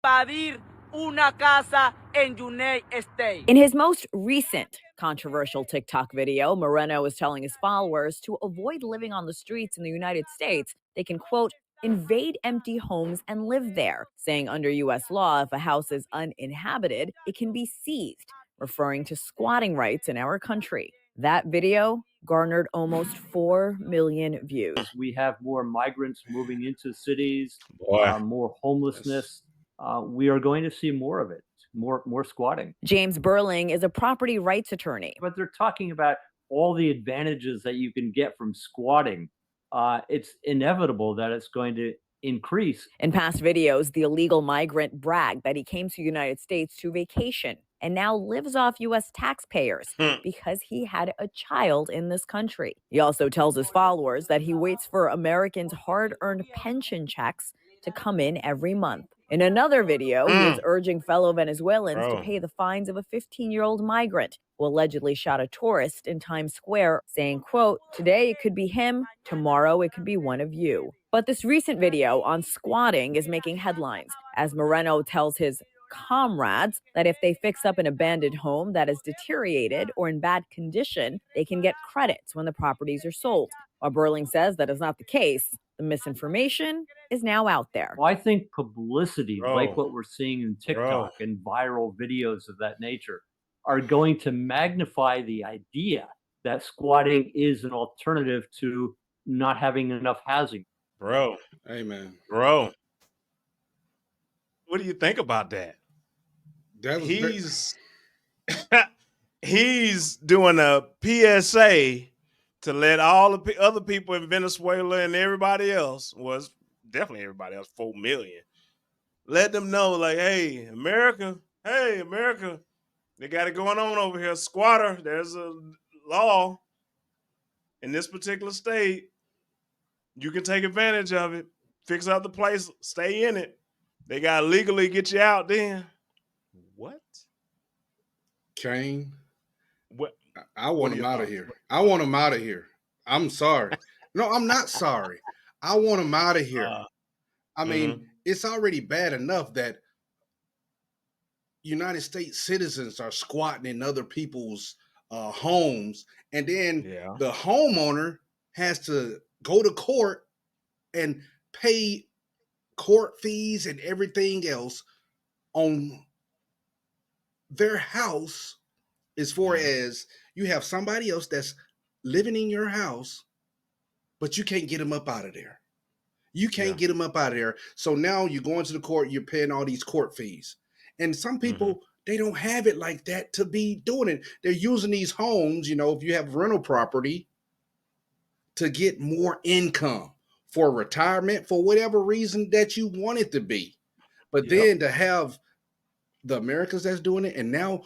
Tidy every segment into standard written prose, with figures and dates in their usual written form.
invadir una casa en United States. In his most recent controversial TikTok video, Moreno is telling his followers to avoid living on the streets in the United States. They can, quote, invade empty homes and live there, saying under U.S. law, if a house is uninhabited, it can be seized, referring to squatting rights in our country. That video garnered almost 4 million views. We have more migrants moving into cities, more homelessness. We are going to see more of it, more squatting. James Burling is a property rights attorney. But they're talking about all the advantages that you can get from squatting. It's inevitable that it's going to increase. In past videos, the illegal migrant bragged that he came to the United States to vacation and now lives off U.S. taxpayers because he had a child in this country. He also tells his followers that he waits for Americans' hard-earned pension checks to come in every month. In another video, he is urging fellow Venezuelans to pay the fines of a 15-year-old migrant who allegedly shot a tourist in Times Square, saying, quote, today it could be him, tomorrow it could be one of you. But this recent video on squatting is making headlines, as Moreno tells his comrades that if they fix up an abandoned home that is deteriorated or in bad condition, they can get credits when the properties are sold. While Burling says that is not the case, the misinformation is now out there. Well, I think publicity, like what we're seeing in TikTok and viral videos of that nature, are going to magnify the idea that squatting is an alternative to not having enough housing. Bro. Amen. Bro. What do you think about that? That was he's doing a PSA to let all the other people in Venezuela and everybody else, was definitely everybody else, 4 million, let them know, like, hey, America, they got it going on over here. Squatter, there's a law in this particular state. You can take advantage of it, fix out the place, stay in it. They got to legally get you out then. What? Kane, what? I want him out of here. I want him out of here. I'm sorry. No, I'm not sorry. I want him out of here. I mean, it's already bad enough that United States citizens are squatting in other people's homes, and then the homeowner has to go to court and pay court fees and everything else on their house, as far as you have somebody else that's living in your house, but you can't get them up out of there. You can't get them up out of there. So now you're going to the court, you're paying all these court fees. And some people, they don't have it like that to be doing it. They're using these homes, you know, if you have rental property, to get more income for retirement, for whatever reason that you want it to be. But then to have the Americans that's doing it, and now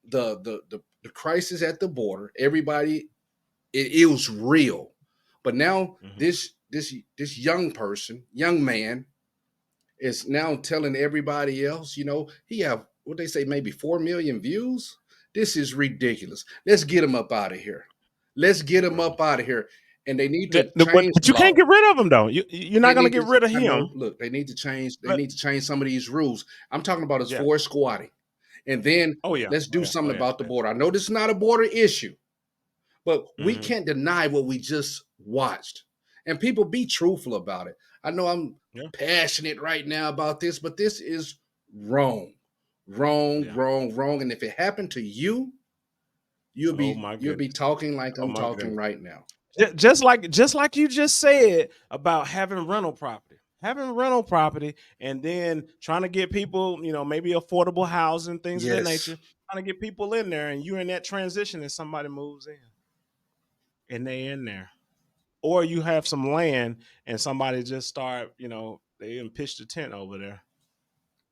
the crisis at the border, everybody, it was real. But now this young man is now telling everybody else, you know, he have what they say, maybe 4 million views. This is ridiculous. Let's get him up out of here. Let's get him up out of here. And they need to change. But you can't get rid of him though. You're not going to get rid of him. Look, they need to change. They need to change some of these rules. I'm talking about as far as squatting. And then let's do something about the border. I know this is not a border issue, but we can't deny what we just watched. And people, be truthful about it. I know I'm passionate right now about this, but this is wrong. And if it happened to you, you'll be talking like I'm talking right now. Just like you just said about having rental property, and then trying to get people, you know, maybe affordable housing, things of that nature, trying to get people in there, and you're in that transition and somebody moves in and they in there. Or you have some land and somebody just start, you know, they even pitched a tent over there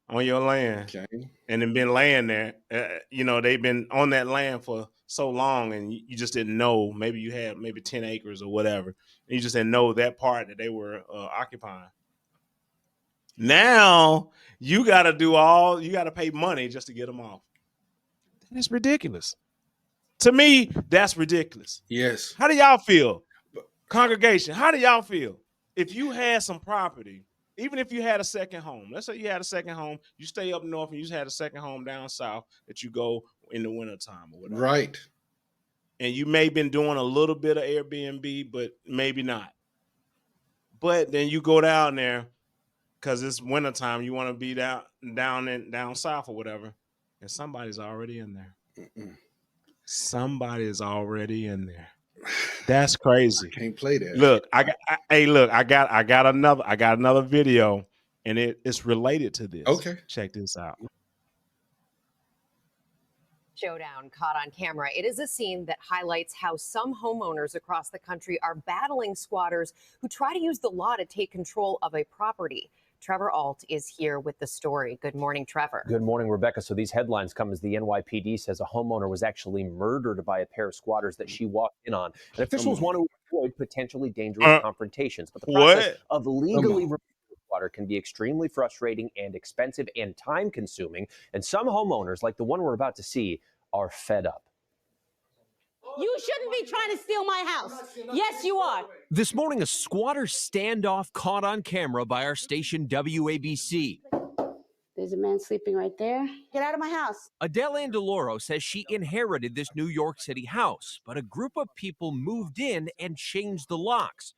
on your land and then been laying there. You know, they've been on that land for so long, and you just didn't know. Maybe you had 10 acres or whatever, and you just didn't know that part that they were occupying. Now you got to pay money just to get them off. That's ridiculous. To me, that's ridiculous. Yes. How do y'all feel? Congregation, how do y'all feel? If you had some property Even if you had a second home, let's say you had a second home, you stay up north and you just had a second home down south that you go in the wintertime or whatever. Right. And you may have been doing a little bit of Airbnb, but maybe not. But then you go down there because it's wintertime, you want to be down south or whatever, and somebody's already in there. Somebody is already in there. That's crazy. I can't play that. Look, I got another video, and it's related to this. Okay. Check this out. Showdown caught on camera. It is a scene that highlights how some homeowners across the country are battling squatters who try to use the law to take control of a property. Trevor Alt is here with the story. Good morning, Trevor. Good morning, Rebecca. So these headlines come as the NYPD says a homeowner was actually murdered by a pair of squatters that she walked in on. And officials want to avoid potentially dangerous confrontations. But the process of legally removing a squatter can be extremely frustrating and expensive and time-consuming. And some homeowners, like the one we're about to see, are fed up. You shouldn't be trying to steal my house. Yes, you are. This morning, a squatter standoff caught on camera by our station WABC. There's a man sleeping right there. Get out of my house. Adele Andaloro says she inherited this New York City house, but a group of people moved in and changed the locks.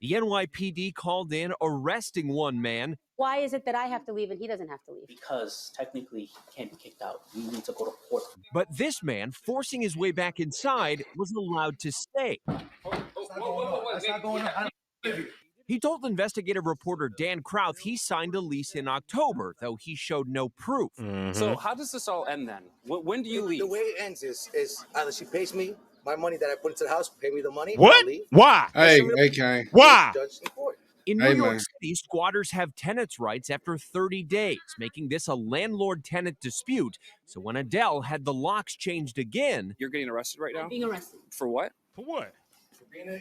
The NYPD called in, arresting one man. Why is it that I have to leave and he doesn't have to leave? Because technically he can't be kicked out. We need to go to court. But this man, forcing his way back inside, was allowed to stay. He told investigative reporter Dan Krauth he signed a lease in October, though he showed no proof. So how does this all end then? When do you leave? The way it ends is either she pays me my money that I put into the house, pay me the money. What? Why? Hey, Kane. Why? In New York City, squatters have tenants' rights after 30 days, making this a landlord-tenant dispute. So when Adele had the locks changed again... You're getting arrested right now? I'm being arrested. For what? For what?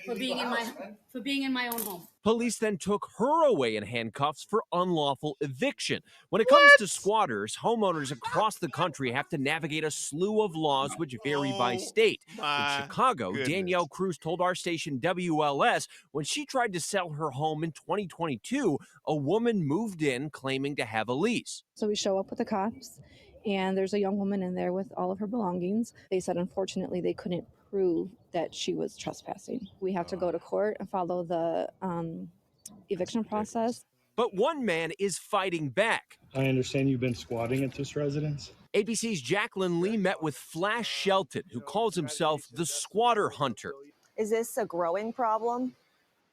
For being in my own home. Police then took her away in handcuffs for unlawful eviction. When it comes to squatters, homeowners across the country have to navigate a slew of laws which vary by state. In Chicago, Danielle Cruz told our station WLS when she tried to sell her home in 2022, a woman moved in claiming to have a lease. So we show up with the cops, and there's a young woman in there with all of her belongings. They said, unfortunately, they couldn't prove that she was trespassing. We have to go to court and follow the eviction process. But one man is fighting back. I understand you've been squatting at this residence. ABC's Jacqueline Lee met with Flash Shelton, who calls himself the squatter hunter. Is this a growing problem?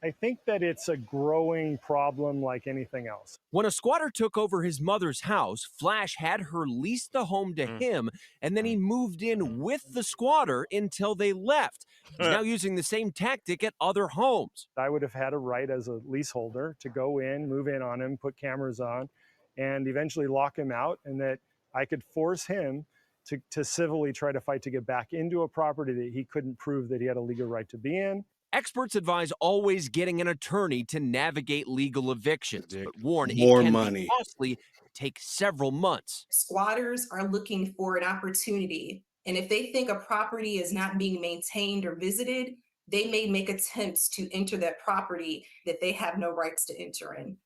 I think that it's a growing problem like anything else. When a squatter took over his mother's house, Flash had her lease the home to him, and then he moved in with the squatter until they left. He's now using the same tactic at other homes. I would have had a right as a leaseholder to go in, move in on him, put cameras on, and eventually lock him out, and that I could force him to civilly try to fight to get back into a property that he couldn't prove that he had a legal right to be in. Experts advise always getting an attorney to navigate legal evictions, but warn More it can money. be costly, take several months. Squatters are looking for an opportunity, and if they think a property is not being maintained or visited, they may make attempts to enter that property that they have no rights to enter in.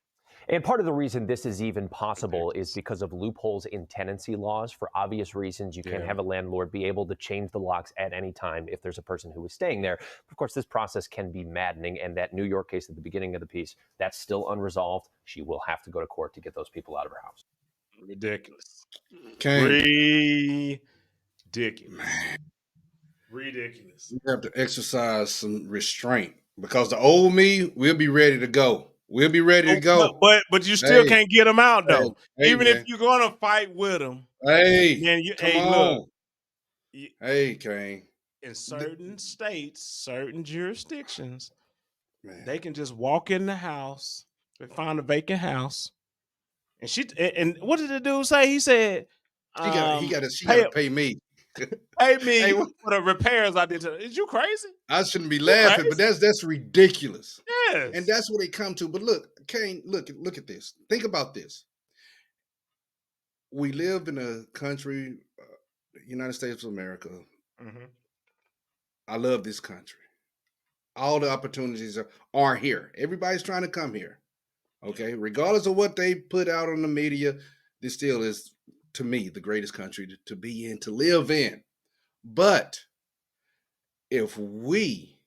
And part of the reason this is even possible is because of loopholes in tenancy laws. For obvious reasons, you can't have a landlord be able to change the locks at any time if there's a person who is staying there. Of course, this process can be maddening, and that New York case at the beginning of the piece, that's still unresolved. She will have to go to court to get those people out of her house. Ridiculous. Okay. Ridiculous. Ridiculous. You have to exercise some restraint because the old me will be ready to go. We'll be ready to go. But you still can't get them out, though. Even man. if you're going to fight with them. Hey, come on. Look. Hey, Kane. In certain states, certain jurisdictions, they can just walk in the house, they find a vacant house. And what did the dude say? He said, she got to pay me. Pay me for the repairs I did to her. Is you crazy? I shouldn't be laughing, but that's ridiculous. Yes. And that's what they come to. But look, Kane, look at this. Think about this. We live in a country, United States of America. I love this country. all the opportunities are here. Everybody's trying to come here. Okay, regardless of what they put out on the media, this still is, to me, the greatest country to be in, to live in. But if we,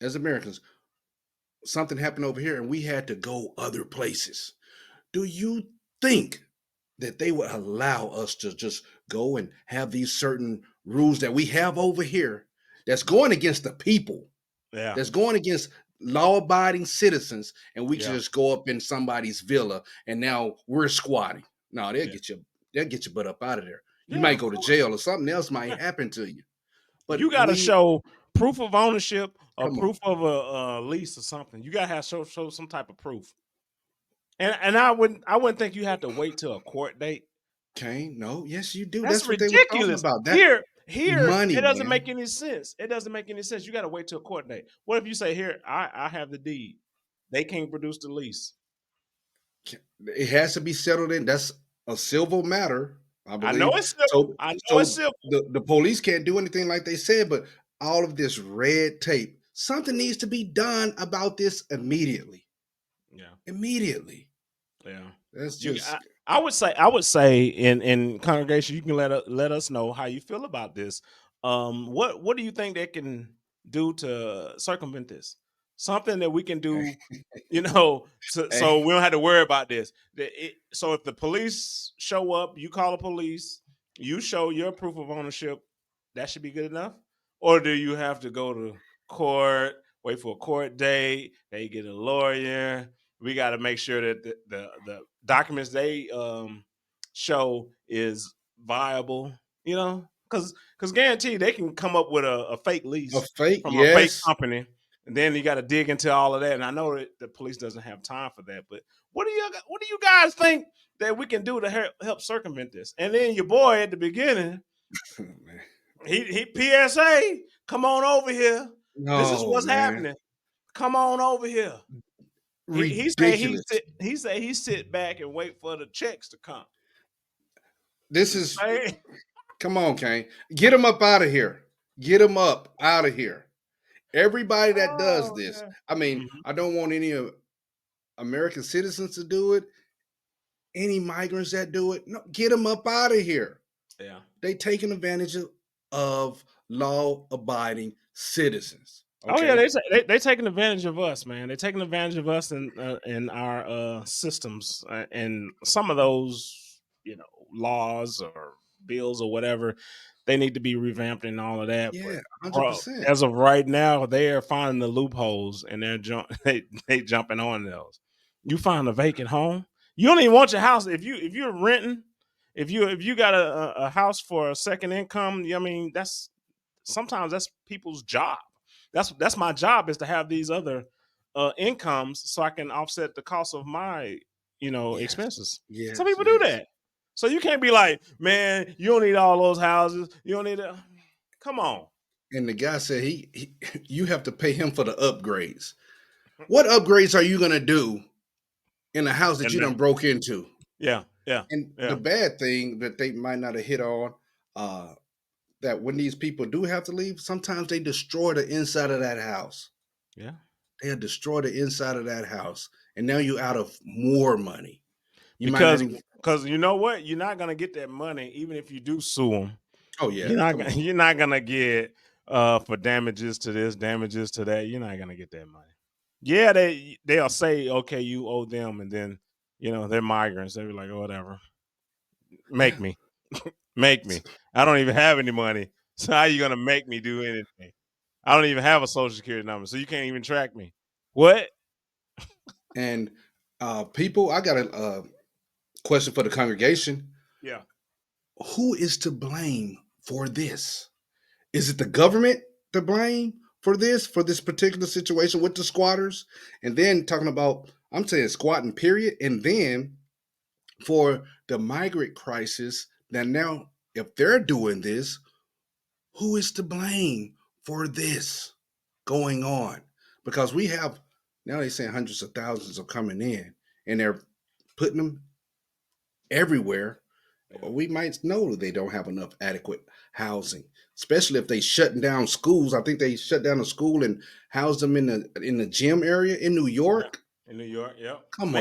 as Americans, something happened over here and we had to go other places, do you think that they would allow us to just go and have these certain rules that we have over here that's going against the people, that's going against law-abiding citizens, and we can just go up in somebody's villa and now we're squatting? No, they'll get your butt up out of there. You might go to jail or something else might happen to you. But you got to show proof of ownership or proof on. of a lease or something. You got to show some type of proof. And I wouldn't think you have to wait till a court date. Okay, no, yes, you do. That's That's what they were talking ridiculous. about. That Here, money, it doesn't man. make any sense. It doesn't make any sense. You got to wait till a court date. What if you say, here, I have the deed. They can't produce the lease. It has to be settled in. That's a civil matter, I believe. I know it's civil. It's civil. The police can't do anything like they said, but all of this red tape, something needs to be done about this immediately. Yeah. Immediately. Yeah. That's just I would say in congregation, you can let us know how you feel about this. What do you think they can do to circumvent this? Something that we can do, so we don't have to worry about this. So if the police show up, you call the police, you show your proof of ownership, that should be good enough? Or do you have to go to court, wait for a court date, they get a lawyer? We got to make sure that the documents they show is viable, because guaranteed they can come up with a fake lease a fake, from a fake yes. company, and then you got to dig into all of that. And I know that the police doesn't have time for that, but what do you guys think that we can do to help circumvent this? And then your boy at the beginning, he PSA, come on over here. No, this is what's man. happening. Come on over here. Ridiculous. He said he sit back and wait for the checks to come. This is come on, Kane. Get him up out of here. Get him up out of here. Everybody that does this, I mean, I don't want any American citizens to do it. Any migrants that do it, no, get them up out of here. Yeah, they taking advantage of law-abiding citizens. Okay? Oh yeah, they taking advantage of us, man. They're taking advantage of us in our systems, and some of those, laws or bills or whatever, they need to be revamped and all of that. Yeah, 100%. As of right now, they are finding the loopholes and they jumping on those. You find a vacant home, you don't even want your house. If you're renting, if you got a house for a second income, I mean, sometimes that's people's job. That's my job, is to have these other incomes so I can offset the cost of my expenses. Yes, some people do that. So you can't be like, man, you don't need all those houses. You don't need it. Come on. And the guy said you have to pay him for the upgrades. What upgrades are you gonna do in a house that you done broke into? Yeah. And the bad thing that they might not have hit on, that when these people do have to leave, sometimes they destroy the inside of that house. Yeah. They'll destroy the inside of that house. And now you're out of more money. Because you know what? You're not gonna get that money even if you do sue them. Oh yeah. You're not gonna get for damages to this, damages to that. You're not gonna get that money. Yeah, they'll say, okay, you owe them, and then they're migrants. They'll be like, oh, whatever. Make me. Make me. I don't even have any money. So how are you gonna make me do anything? I don't even have a social security number, so you can't even track me. What? And people, I got a question for the congregation. Yeah. Who is to blame for this? Is it the government to blame for this particular situation with the squatters? And then talking about, I'm saying squatting, period. And then for the migrant crisis, that now, if they're doing this, who is to blame for this going on? Because we have, now they're saying hundreds of thousands are coming in, and they're putting them everywhere. we might know they don't have enough adequate housing, especially if they shutting down schools. I think they shut down a school and housed them in the gym area in New York. In New York, yep. Come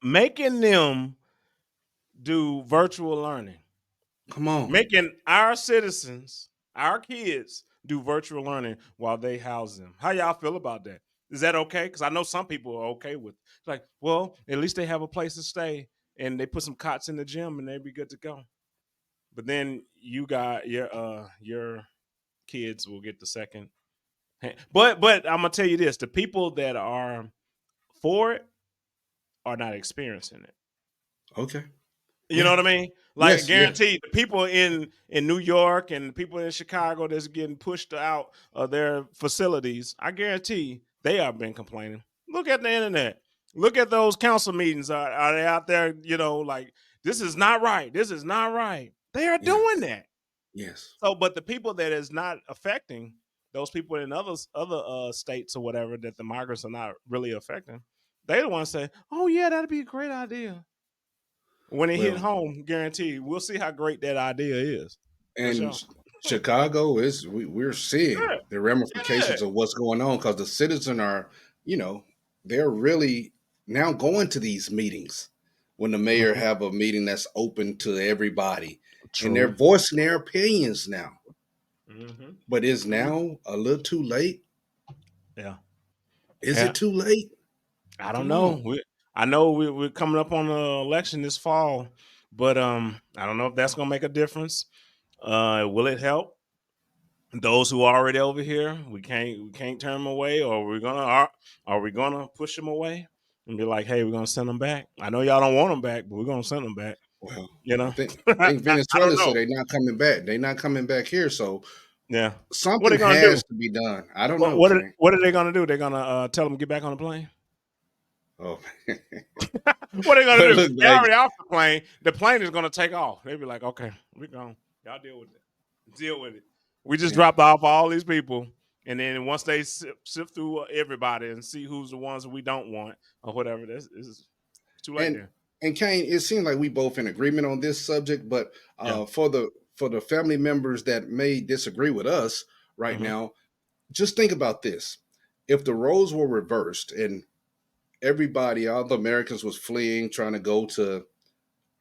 making them do virtual learning. Come on. Making our citizens, our kids, do virtual learning while they house them. How y'all feel about that? Is that okay? Because I know some people are okay with it. It's like, well, at least they have a place to stay and they put some cots in the gym and they'd be good to go. But then you got your kids will get the second hand. But I'm gonna tell you this: the people that are for it are not experiencing it. Okay. You know what I mean? Like, Yes, guaranteed, the people in New York and the people in Chicago that's getting pushed out of their facilities, I guarantee they have been complaining. Look at the internet. Look at those council meetings. Are they out there, like, this is not right. This is not right. They are doing that. Yes. So, but the people that is not affecting, those people in other states or whatever that the migrants are not really affecting, they the ones say, oh, yeah, that'd be a great idea. When it hit home, guaranteed, we'll see how great that idea is. And Chicago we're seeing the ramifications of what's going on because the citizens are, they're really now going to these meetings when the mayor have a meeting that's open to everybody. True. And they're voicing their opinions now. Mm-hmm. But is now a little too late? Yeah. Is it too late? I don't know. I know we're coming up on the election this fall, but I don't know if that's gonna make a difference. Will it help those who are already over here? We can't turn them away, or are we gonna push them away and be like, hey, we're gonna send them back? I know y'all don't want them back, but we're gonna send them back. Well, I think Venezuela said they're not coming back. They're not coming back here. So yeah, something has to be done. I don't know. What are they gonna do? They're gonna tell them to get back on the plane. Oh, what are they gonna do? Look, They're already off the plane. The plane is gonna take off. They'll be like, okay, we're gone. Y'all deal with it. Deal with it. We just dropped off all these people, and then once they sift through everybody and see who's the ones that we don't want or whatever, this is too late. And Kane, it seems like we both in agreement on this subject, but for the family members that may disagree with us right now, just think about this: if the roles were reversed and everybody, all the Americans, was fleeing, trying to go to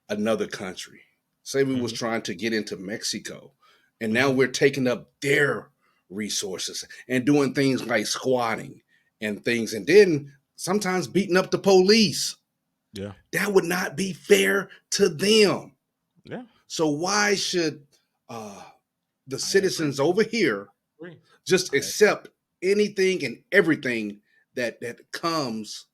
another country, say we was trying to get into Mexico, and now we're taking up their resources and doing things like squatting and things, and then sometimes beating up the police. Yeah, that would not be fair to them. Yeah. So why should the citizens over here just accept anything and everything that comes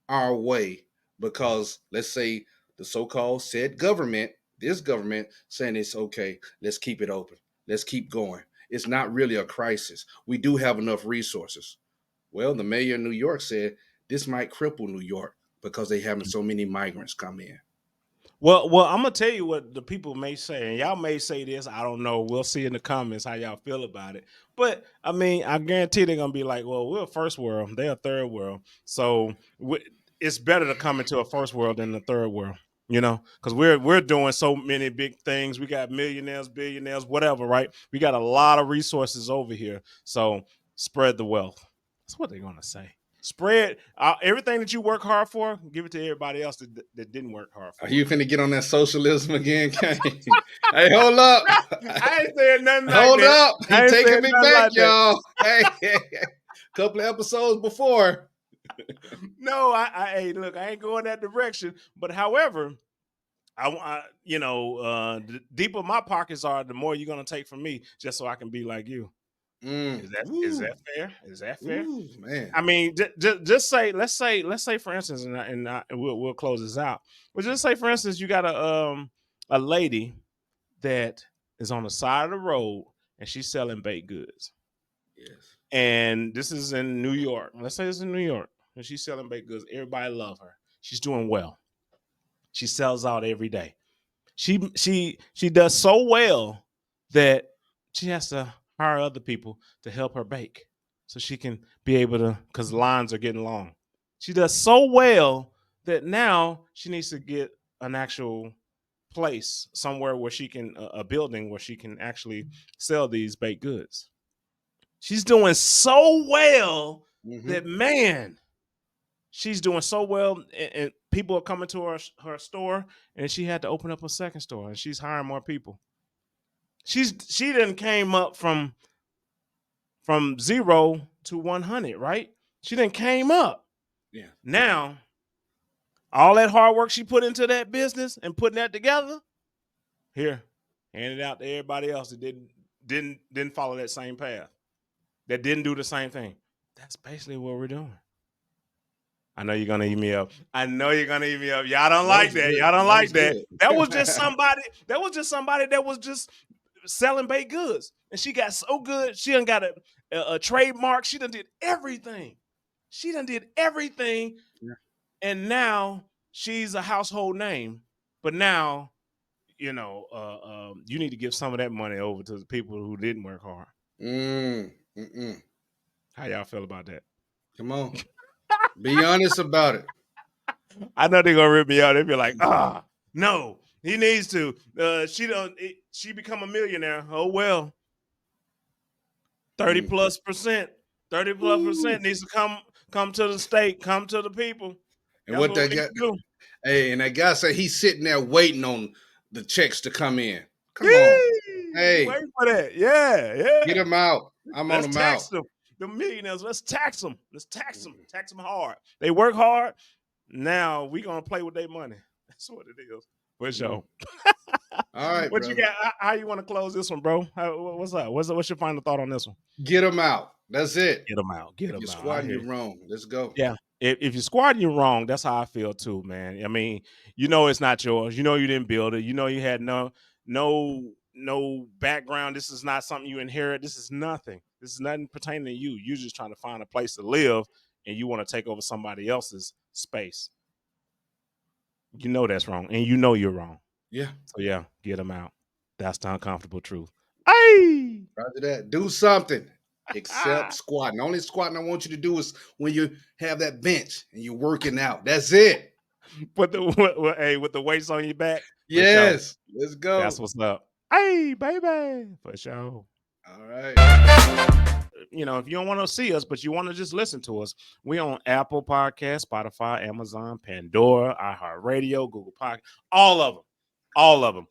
our way? Because let's say the so-called said government, this government, saying it's okay, let's keep it open, let's keep going. It's not really a crisis. We do have enough resources. Well, the mayor of New York said this might cripple New York because they having so many migrants come in. Well, I'm gonna tell you what the people may say, and y'all may say this. I don't know. We'll see in the comments how y'all feel about it. But I mean, I guarantee they're gonna be like, "Well, we're a first world; they're a third world, so it's better to come into a first world than the third world." Because we're doing so many big things. We got millionaires, billionaires, whatever, right? We got a lot of resources over here, so spread the wealth. That's what they're gonna say. Spread everything that you work hard for, give it to everybody else that didn't work hard for. Are you finna get on that socialism again, Kane? Hey, hold up. I ain't saying nothing hold like up. that. He's taking me back, like y'all. Hey, couple of episodes before. No, hey, look, I ain't going that direction. But however, the deeper my pockets are, the more you're gonna take from me, just so I can be like you. Is that fair? Is that fair? Ooh, man. I mean, just say, let's say for instance, and we'll close this out. But just say for instance, you got a lady that is on the side of the road and she's selling baked goods. Yes. And this is in New York. Let's say it's in New York, and she's selling baked goods. Everybody love her. She's doing well. She sells out every day. She does so well that she has to hire other people to help her bake so she can be able to, because lines are getting long. She does so well that now she needs to get an actual place somewhere where she can, a building where she can actually sell these baked goods. She's doing so well that, man, she's doing so well, and people are coming to her store, and she had to open up a second store, and she's hiring more people. She done came up from 0 to 100, right? She done came up. Yeah. Now, all that hard work she put into that business and putting that together, here, hand it out to everybody else that didn't follow that same path, that didn't do the same thing. That's basically what we're doing. I know you're gonna eat me up. Y'all don't like that. Y'all don't like that. That was just somebody. That was just somebody that was just selling baked goods, and she got so good. She done got a trademark. She done did everything. Yeah. And now she's a household name. But now, you need to give some of that money over to the people who didn't work hard. How y'all feel about that? Come on. Be honest about it. I know they're gonna rip me out. They'll be like, no, he needs to. She become a millionaire. Oh well. 30+%. 30+% needs to come to the state, come to the people. And what that guy do? Hey, and that guy said he's sitting there waiting on the checks to come in. Come on. Hey. Wait for that. Yeah. Get him out. I'm on him out. The millionaires, let's tax them. Tax them hard. They work hard. Now we gonna play with their money. That's what it is. For sure. All right, what brother. you got? How you want to close this one, bro? What's up? What's your final thought on this one? Get them out. That's it. Get them out. Get them out. You're squatting, you're wrong. Let's go. Yeah. If you're squatting, you're wrong. That's how I feel too, man. I mean, it's not yours. You didn't build it. You had no background. This is not something you inherit. This is nothing. This is nothing pertaining to you. You're just trying to find a place to live, and you want to take over somebody else's space. That's wrong, and you're wrong. Yeah. So yeah, get them out. That's the uncomfortable truth. Hey, Roger that. Do something except squatting. Only squatting I want you to do is when you have that bench and you're working out. That's it. With the weights on your back. Yes. Let's go. That's what's up. Hey, baby. For sure. All right. If you don't want to see us, but you want to just listen to us, we on Apple Podcasts, Spotify, Amazon, Pandora, iHeartRadio, Google Podcast, all of them.